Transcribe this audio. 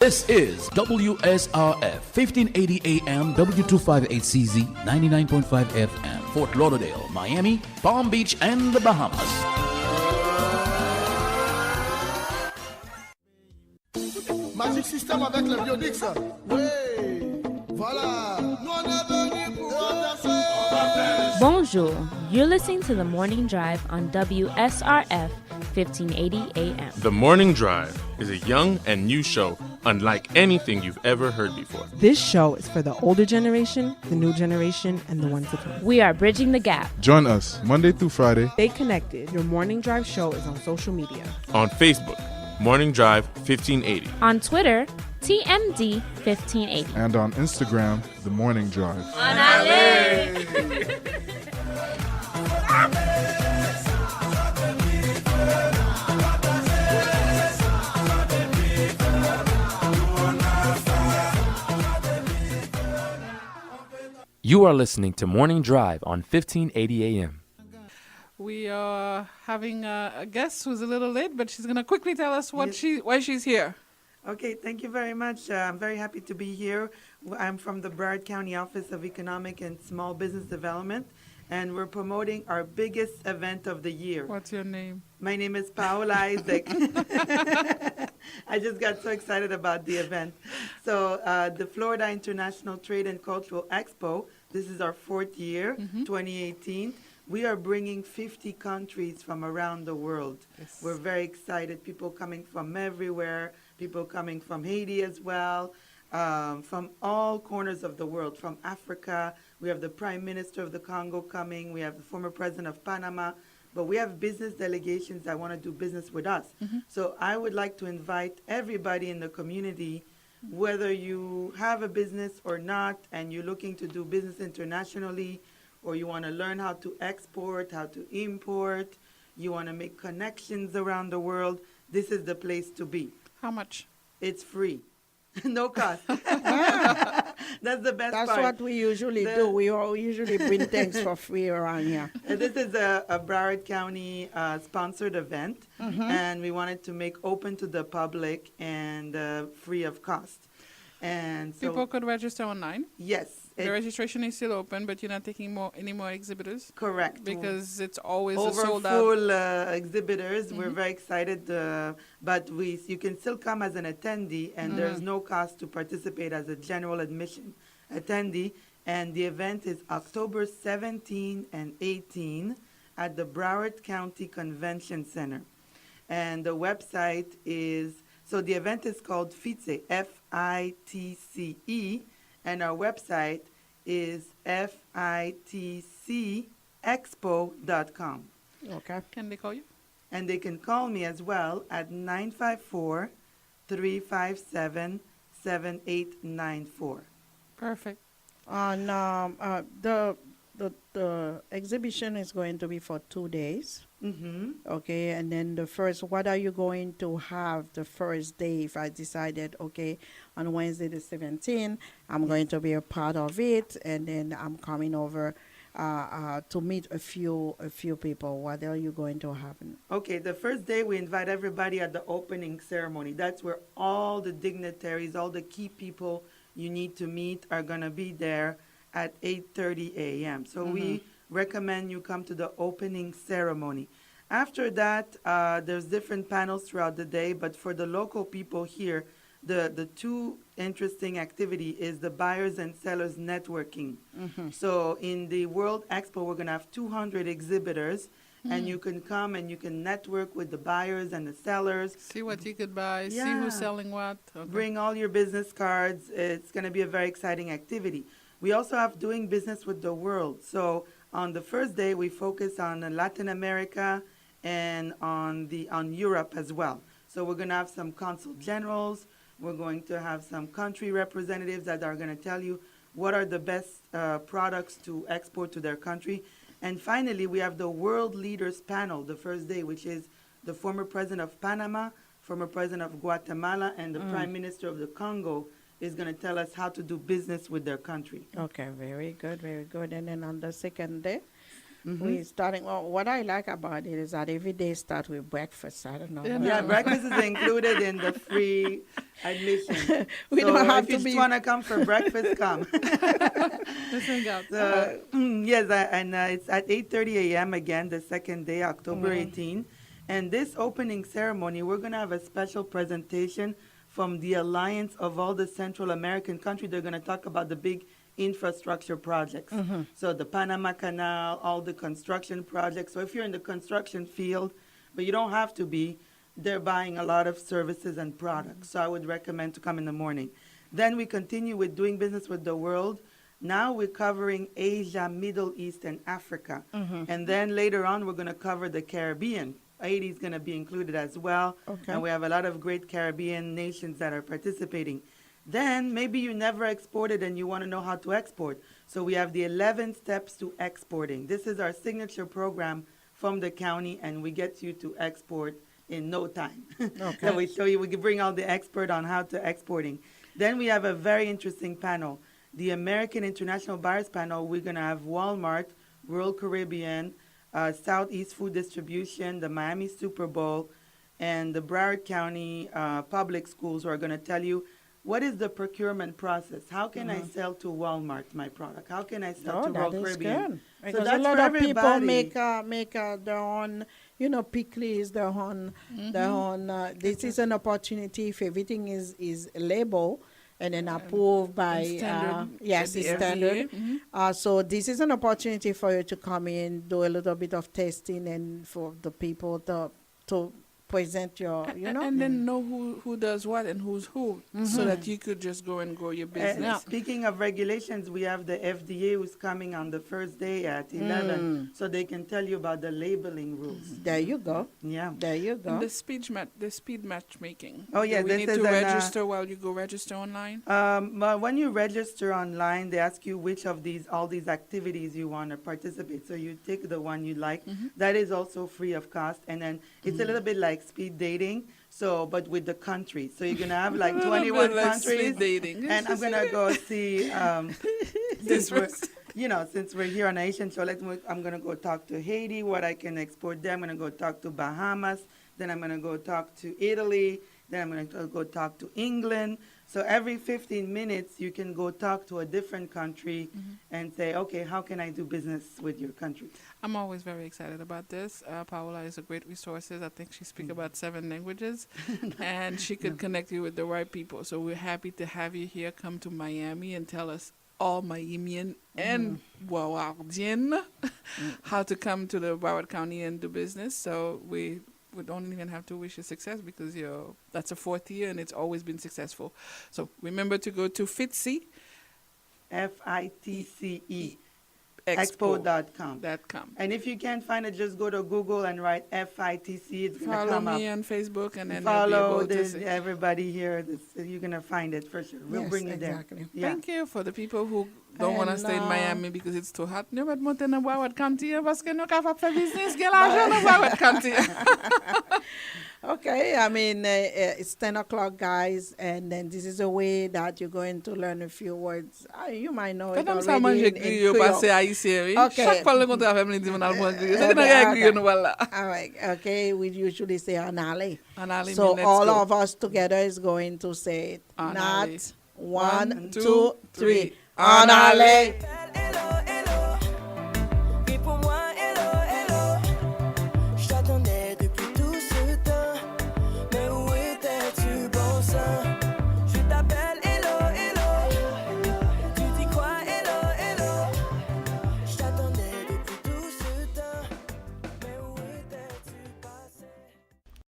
This is WSRF 1580 AM W258CZ 99.5 FM, Fort Lauderdale, Miami, Palm Beach, and the Bahamas. Magic système avec le Biodix. Oui, voilà. Nous on est venu pour danser. Bonjour. You're listening to The Morning Drive on WSRF 1580 AM. The Morning Drive is a young and new show unlike anything you've ever heard before. This show is for the older generation, the new generation, and the ones to come. We are bridging the gap. Join us Monday through Friday. Stay connected. Your Morning Drive show is on social media. On Facebook, Morning Drive 1580. On Twitter, TMD 1580. And on Instagram, The Morning Drive. You are listening to Morning Drive on 1580 AM. We are having a guest who's a little late, but she's going to quickly tell us why she's here. Okay, thank you very much. I'm very happy to be here. I'm from the Broward County Office of Economic and Small Business Development, and we're promoting our biggest event of the year. What's your name? My name is Paola Isaac. I just got so excited about the event. So the Florida International Trade and Cultural Expo, this is our fourth year, 2018. We are bringing 50 countries from around the world. Yes. We're very excited. People coming from everywhere, people coming from Haiti as well, from all corners of the world, from Africa. We have the Prime Minister of the Congo coming. We have the former President of Panama. But we have business delegations that want to do business with us. So I would like to invite everybody in the community, whether you have a business or not, and you're looking to do business internationally, or you want to learn how to export, how to import, you want to make connections around the world, this is the place to be. How much? It's free. No cost. That's the best part. That's what we usually do. We all usually bring things for free around here. This is a Broward County sponsored event, and we wanted to make open to the public and free of cost. And so People could register online? Yes. The registration is still open, but you're not taking any more exhibitors? Correct. Because it's always over sold out. full exhibitors. We're very excited, but you can still come as an attendee, and there's no cost to participate as a general admission attendee. And the event is October 17 and 18 at the Broward County Convention Center. And the website is, so the event is called FITCE, F-I-T-C-E, and our website is FITCExpo.com. Okay. Can they call you? And they can call me as well at 954-357-7894. Perfect. And the exhibition is going to be for 2 days. Okay, and then what are you going to have the first day? If I decided, okay, on Wednesday the 17th, I'm going to be a part of it, and then I'm coming over to meet a few people. What are you going to happen? Okay, the first day we invite everybody at the opening ceremony. That's where all the dignitaries, all the key people you need to meet are going to be there at 8:30 a.m. So we recommend you come to the opening ceremony. After that, there's different panels throughout the day, but for the local people here, the two interesting activity is the buyers and sellers networking. So in the World Expo, we're going to have 200 exhibitors, and you can come and you can network with the buyers and the sellers. See what you could buy, see who's selling what. Okay. Bring all your business cards. It's going to be a very exciting activity. We also have doing business with the world. So on the first day, we focus on Latin America and on Europe as well. So we're going to have some consul generals. We're going to have some country representatives that are going to tell you what are the best products to export to their country. And finally, we have the World Leaders Panel the first day, which is the former president of Panama, former president of Guatemala, and the prime minister of the Congo is going to tell us how to do business with their country. Okay, very good, very good. And then on the second day? We starting. Well, what I like about it is that every day start with breakfast. I don't know. Yeah, breakfast is included in the free admission. We So don't have if to you be- just want to come for breakfast, come. Let's hang out. So, yes, and it's at 8:30 a.m. again, the second day, October 18. And this opening ceremony, we're going to have a special presentation from the Alliance of all the Central American countries. They're going to talk about the big infrastructure projects. So the Panama Canal, all the construction projects. So if you're in the construction field, but you don't have to be, they're buying a lot of services and products. So I would recommend to come in the morning. Then we continue with doing business with the world. Now we're covering Asia, Middle East, and Africa. And then later on, we're going to cover the Caribbean. Haiti is going to be included as well. Okay. And we have a lot of great Caribbean nations that are participating. Then maybe you never exported and you want to know how to export. So we have the 11 steps to exporting. This is our signature program from the county, and we get you to export in no time. So we show you, we can bring all the expert on how to exporting. Then we have a very interesting panel. The American International Buyers Panel, we're going to have Walmart, Rural Caribbean, Southeast Food Distribution, the Miami Super Bowl, and the Broward County Public Schools who are going to tell you what is the procurement process. How can I sell to Walmart my product? How can I sell to Rural that is Caribbean? good. So Because that's a lot for of people everybody. make their own, pickles, their own, this is an opportunity if everything is labeled and then approved by, standard, yes, the it's FDA. standard. So this is an opportunity for you to come in, do a little bit of testing, and for the people to present your, And then know who does what and who's who, so that you could just go and grow your And business. speaking of regulations, we have the FDA who's coming on the first day at 11, so they can tell you about the labeling rules. There you go. Yeah. There you go. And the speed matchmaking. Oh, yeah, Do we this need is to an, register while you go register online? But when you register online, they ask you which of all these activities you want to participate. So you take the one you like. That is also free of cost. And then it's a little bit like speed dating, but with the country. So you're going to have like A little 21 bit like countries. speed dating. And I'm going to go see, since we're here on a Haitian show, I'm going to go talk to Haiti, what I can export there. I'm going to go talk to Bahamas. Then I'm going to go talk to Italy. Then I'm going to go talk to England. So every 15 minutes, you can go talk to a different country and say, okay, how can I do business with your country? I'm always very excited about this. Paola is a great resource. I think she speaks about 7 languages, and she could connect you with the right people. So we're happy to have you here. Come to Miami and tell us all Miamian and Wawardian how to come to the Broward County and do business. So we don't even have to wish you success because that's a 4th year and it's always been successful. So remember to go to FITCE. FITCE. Expo.com. And if you can't find it, just go to Google and write FITC. It's going to Follow come up. me on Facebook and then Follow you'll be able to see. everybody here. You're going to find it for sure. We'll bring you exactly. there. Yeah. Thank you for the people who don't want to stay in Miami because it's too hot. Ne met monter dans Broward County parce que nous capable faire business gen l'argent dans Broward County. Okay, I mean, it's 10 o'clock, guys, and then this is a way that you're going to learn a few words. You might know it Madame sa already manje in griyo Creole. parce haïtien, oui. Okay. Chaque fois le contrat fait me dit mon alpon griyo. C'est une règle griyo nous voilà. All right, okay, we usually say anale. Anale So mean let's all go. of us together is going to say it. Anale. Not 1, 2, 3. Anale.